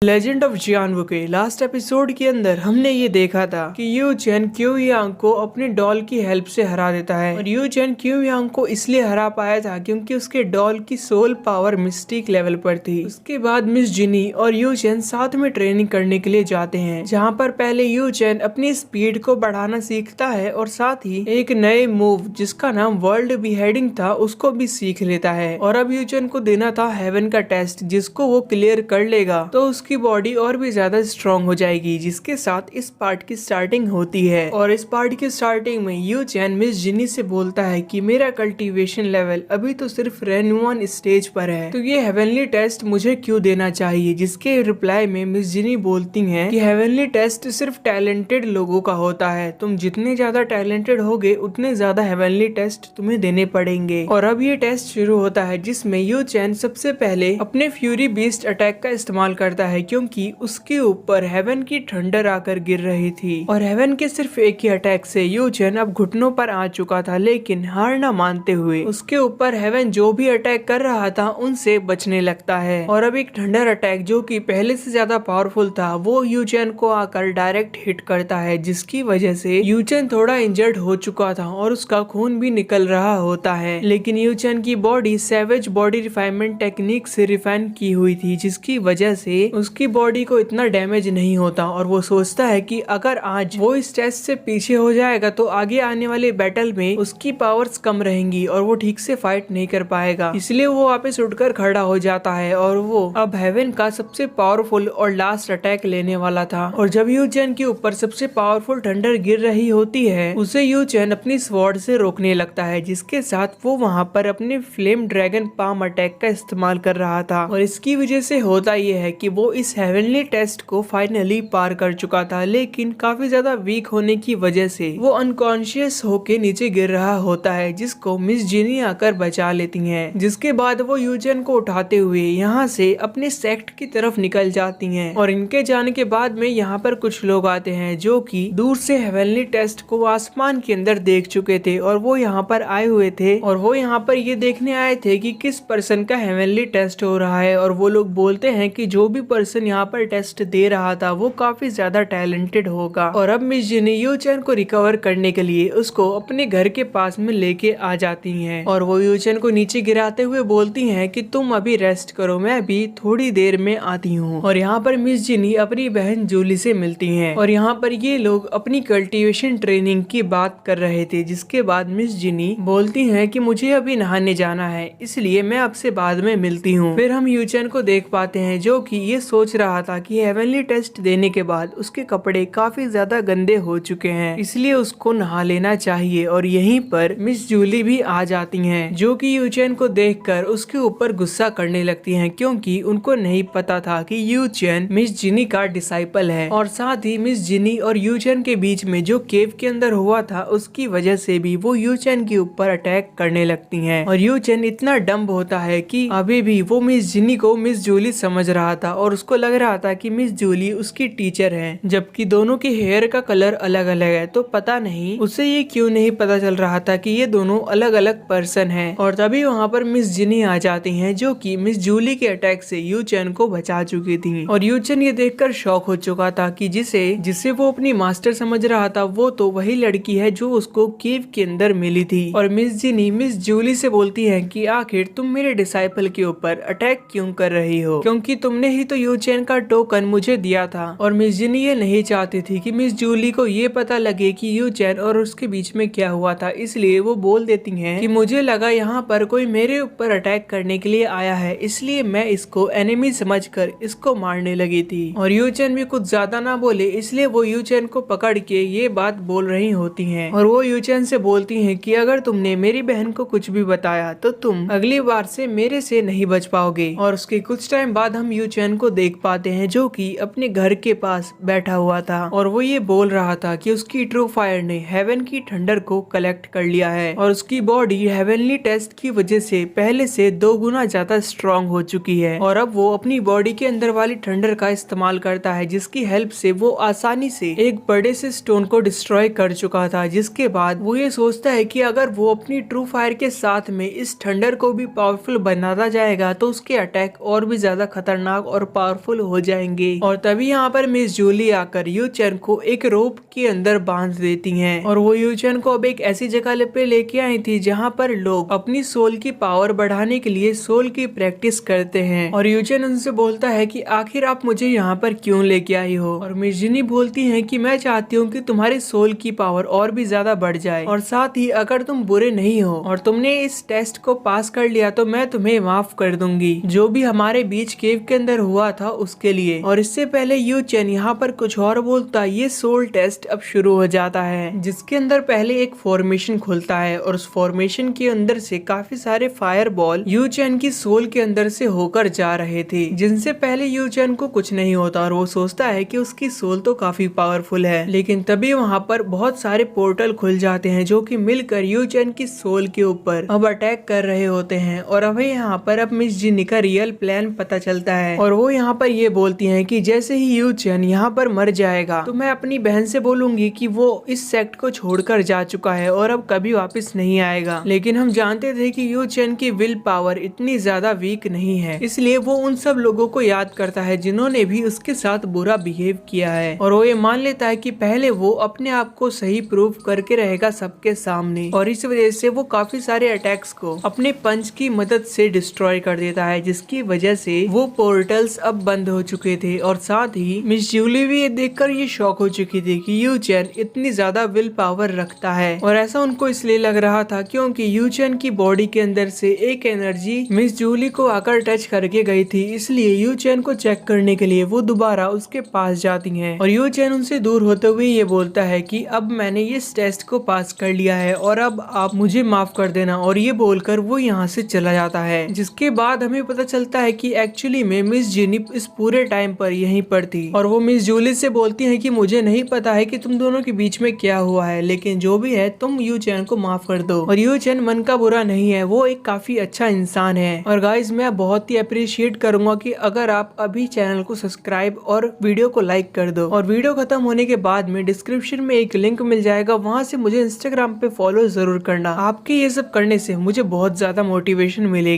Legend of जियानवू के last episode के अंदर हमने ये देखा था कि यू चेन क्यू यांग को अपने डॉल की हेल्प से हरा देता है और यू चेन क्यू यांग को इसलिए हरा पाया था क्योंकि उसके डॉल की सोल पावर मिस्टिक लेवल पर थी। उसके बाद मिस जिनी और यू चेन साथ में ट्रेनिंग करने के लिए जाते हैं, जहाँ पर पहले यू चेन अपनी स्पीड को बढ़ाना सीखता है और साथ ही एक नए मूव जिसका नाम वर्ल्ड बिहेडिंग था उसको भी सीख लेता है। और अब यू चेन को देना था हेवन का टेस्ट, जिसको वो क्लियर कर लेगा तो उसकी बॉडी और भी ज्यादा स्ट्रॉन्ग हो जाएगी। जिसके साथ इस पार्ट की स्टार्टिंग होती है और इस पार्ट की स्टार्टिंग में यू चैन मिस जिनी से बोलता है कि मेरा कल्टीवेशन लेवल अभी तो सिर्फ रेन 1 स्टेज पर है, तो ये हेवनली टेस्ट मुझे क्यों देना चाहिए। जिसके रिप्लाई में मिस जिनी बोलती हैं कि हेवनली टेस्ट सिर्फ टैलेंटेड लोगों का होता है, तुम जितने ज्यादा टैलेंटेड होगे उतने ज्यादा हेवनली टेस्ट तुम्हें देने पड़ेंगे। और अब ये टेस्ट शुरू होता है जिसमें यू चैन सबसे पहले अपने फ्यूरी बीस्ट अटैक का इस्तेमाल करता है, क्योंकि उसके ऊपर हेवन की थंडर आकर गिर रही थी और हेवन के सिर्फ एक ही अटैक से यू चेन अब घुटनों पर आ चुका था। लेकिन हार न मानते हुए उसके ऊपर हेवन जो भी अटैक कर रहा था उनसे बचने लगता है। और अब एक थंडर अटैक जो कि पहले से ज्यादा पावरफुल था वो यू चेन को आकर डायरेक्ट हिट करता है, जिसकी वजह से यू चेन थोड़ा इंजर्ड हो चुका था और उसका खून भी निकल रहा होता है। लेकिन यू चेन की body savage body refinement technique से रिफाइन की हुई थी, जिसकी वजह से उसकी बॉडी को इतना डैमेज नहीं होता और वो सोचता है कि अगर आज वो इस टेस्ट से पीछे हो जाएगा तो आगे आने वाले बैटल में उसकी पावर्स कम रहेंगी और वो ठीक से फाइट नहीं कर पाएगा। इसलिए वो वापस उठकर खड़ा हो जाता है और वो अब हेवन का सबसे पावरफुल और लास्ट अटैक लेने वाला था। और जब यू चैन के ऊपर सबसे पावरफुल थंडर गिर रही होती है उसे यू चैन अपनी स्वॉर्ड से रोकने लगता है, जिसके साथ वो वहाँ पर अपने फ्लेम ड्रैगन पाम अटैक का इस्तेमाल कर रहा था। और इसकी वजह से होता यह है कि वो इस हेवनली टेस्ट को फाइनली पार कर चुका था, लेकिन काफी ज्यादा वीक होने की वजह से वो अनकॉन्शियस होके नीचे गिर रहा होता है, जिसको मिस जिनी आकर बचा लेती हैं। जिसके बाद वो यूचेन को उठाते हुए यहाँ से अपने सेक्ट की तरफ निकल जाती हैं। और इनके जाने के बाद में यहाँ पर कुछ लोग आते हैं जो कि दूर से हेवनली टेस्ट को आसमान के अंदर देख चुके थे और वो यहाँ पर आए हुए थे और वो यहाँ पर ये देखने आए थे कि किस पर्सन का हेवनली टेस्ट हो रहा है। और वो लोग बोलते हैं कि जो भी पर्सन यहाँ पर टेस्ट दे रहा था वो काफी ज्यादा टैलेंटेड होगा। और अब मिस जिनी यू चैन को रिकवर करने के लिए उसको अपने घर के पास में लेके आ जाती हैं और वो यू चैन को नीचे गिराते हुए बोलती हैं कि तुम अभी रेस्ट करो, मैं अभी थोड़ी देर में आती हूँ। और यहाँ पर मिस जिनी अपनी बहन जूली से मिलती हैं और यहाँ पर ये लोग अपनी कल्टीवेशन ट्रेनिंग की बात कर रहे थे। जिसके बाद मिस जिनी बोलती हैं कि मुझे अभी नहाने जाना है, इसलिए मैं आपसे बाद में मिलती हूँ। फिर हम यू चैन को देख पाते हैं जो कि ये सोच रहा था कि हेवनली टेस्ट देने के बाद उसके कपड़े काफी ज्यादा गंदे हो चुके हैं, इसलिए उसको नहा लेना चाहिए। और यहीं पर मिस जूली भी आ जाती हैं जो कि यू चैन को देखकर उसके ऊपर गुस्सा करने लगती हैं, क्योंकि उनको नहीं पता था कि यू चैन मिस जिनी का डिसाइपल है। और साथ ही मिस जिनी और यू चैन के बीच में जो केव के अंदर हुआ था उसकी वजह से भी वो यू चैन के ऊपर अटैक करने लगती हैं। और यू चैन इतना डम्ब होता है कि अभी भी वो मिस जिनी को मिस जूली समझ रहा था और उसको लग रहा था कि मिस जूली उसकी टीचर है, जबकि दोनों के हेयर का कलर अलग अलग है। तो पता नहीं उसे ये क्यों नहीं पता चल रहा था कि ये दोनों अलग अलग पर्सन हैं। और तभी वहाँ पर मिस जिनी आ जाती हैं जो कि मिस जूली के अटैक से यू चैन को बचा चुकी थी। और यू चैन ये देखकर शॉक हो चुका था कि जिसे वो अपनी मास्टर समझ रहा था वो तो वही लड़की है जो उसको केव के अंदर मिली थी। और मिस जिनी मिस जूली से बोलती है कि आखिर तुम मेरे डिसाइपल के ऊपर अटैक क्यों कर रही हो, क्योंकि तुमने ही तो यू चैन का टोकन मुझे दिया था। और मिस जिनी ये नहीं चाहती थी कि मिस जूली को ये पता लगे कि यू चैन और उसके बीच में क्या हुआ था, इसलिए वो बोल देती हैं कि मुझे लगा यहाँ पर कोई मेरे ऊपर अटैक करने के लिए आया है, इसलिए मैं इसको एनिमी समझकर इसको मारने लगी थी। और यू चैन भी कुछ ज्यादा ना बोले, इसलिए वो यू चैन को पकड़ के ये बात बोल रही होती हैं। और वो यू चैन से बोलती हैं कि अगर तुमने मेरी बहन को कुछ भी बताया तो तुम अगली बार से मेरे से नहीं बच पाओगे। और उसके कुछ टाइम बाद हम यू चैन को देख पाते हैं जो कि अपने घर के पास बैठा हुआ था और वो ये बोल रहा था कि उसकी ट्रू फायर ने हेवन की थंडर को कलेक्ट कर लिया है और उसकी बॉडी हेवनली टेस्ट की वजह से पहले से 2 गुना ज्यादा स्ट्रॉन्ग हो चुकी है। और अब वो अपनी बॉडी के अंदर वाली थंडर का इस्तेमाल करता है, जिसकी हेल्प से वो आसानी से एक बड़े से स्टोन को डिस्ट्रॉय कर चुका था। जिसके बाद वो ये सोचता है कि अगर वो अपनी ट्रू फायर के साथ में इस थंडर को भी पावरफुल बनाता जाएगा तो उसके अटैक और भी ज्यादा खतरनाक और पावरफुल हो जाएंगे। और तभी यहाँ पर मिस जूली आकर यू चैन को एक रोप के अंदर बांध देती हैं और वो यू चैन को अब एक ऐसी जगह पे लेके आई थी जहाँ पर लोग अपनी सोल की पावर बढ़ाने के लिए सोल की प्रैक्टिस करते हैं। और यू चैन उनसे बोलता है कि आखिर आप मुझे यहाँ पर क्यों लेके आई हो। और मिस जिनी बोलती है कि मैं चाहती हूँ कि तुम्हारी सोल की पावर और भी ज्यादा बढ़ जाए और साथ ही अगर तुम बुरे नहीं हो और तुमने इस टेस्ट को पास कर लिया तो मैं तुम्हें माफ कर दूंगी, जो भी हमारे बीच केव के अंदर हुआ था उसके लिए। और इससे पहले यू चैन यहाँ पर कुछ और बोलता ये सोल टेस्ट अब शुरू हो जाता है, जिसके अंदर पहले एक फॉर्मेशन खुलता है और उस फॉर्मेशन के अंदर से काफी सारे फायर बॉल यू चैन की सोल के अंदर से होकर जा रहे थे, जिनसे पहले यू चैन को कुछ नहीं होता और वो सोचता है कि उसकी सोल तो काफी पावरफुल है। लेकिन तभी वहाँ पर बहुत सारे पोर्टल खुल जाते हैं जो कि मिलकर यू चैन की सोल के ऊपर अब अटैक कर रहे होते हैं। और अभी यहाँ पर अब मिस जिनी का रियल प्लान पता चलता है और वो यहाँ पर ये बोलती हैं कि जैसे ही यू चैन यहाँ पर मर जाएगा तो मैं अपनी बहन से बोलूंगी कि वो इस सेक्ट को छोड़कर जा चुका है और अब कभी वापस नहीं आएगा। लेकिन हम जानते थे कि यू चैन की विल पावर इतनी ज्यादा वीक नहीं है, इसलिए वो उन सब लोगों को याद करता है जिन्होंने भी उसके साथ बुरा बिहेव किया है और वो ये मान लेता है कि पहले वो अपने आप को सही प्रूव करके रहेगा सबके सामने। और इस वजह से वो काफी सारे अटैक्स को अपने पंच की मदद से डिस्ट्रॉय कर देता है, जिसकी वजह से वो पोर्टल्स अब बंद हो चुके थे। और साथ ही मिस जूली भी ये देखकर ये शॉक हो चुकी थी कि यू चैन इतनी ज्यादा विल पावर रखता है। और ऐसा उनको इसलिए लग रहा था क्योंकि यू चैन की बॉडी के अंदर से एक एनर्जी मिस जूली को आकर टच करके गई थी, इसलिए यू चैन को चेक करने के लिए वो दोबारा उसके पास जाती हैं। और यू चैन उनसे दूर होते हुए ये बोलता है कि अब मैंने इस टेस्ट को पास कर लिया है और अब आप मुझे माफ कर देना। और ये बोलकर वो यहाँ से चला जाता है, जिसके बाद हमें पता चलता है कि एक्चुअली में मिस जिनी इस पूरे टाइम पर यहीं पर थी। और वो मिस जूली से बोलती है कि मुझे नहीं पता है कि तुम दोनों के बीच में क्या हुआ है, लेकिन जो भी है तुम यू चैन को माफ कर दो। और यू चैन मन का बुरा नहीं है, वो एक काफी अच्छा इंसान है। और गाइज मैं बहुत ही अप्रिशिएट करूंगा कि अगर आप अभी चैनल को सब्सक्राइब और वीडियो को लाइक कर दो। और वीडियो खत्म होने के बाद में डिस्क्रिप्शन में एक लिंक मिल जाएगा, वहां से मुझे इंस्टाग्राम पे फॉलो जरूर करना। आपके ये सब करने से मुझे बहुत ज्यादा मोटिवेशन मिलेगी।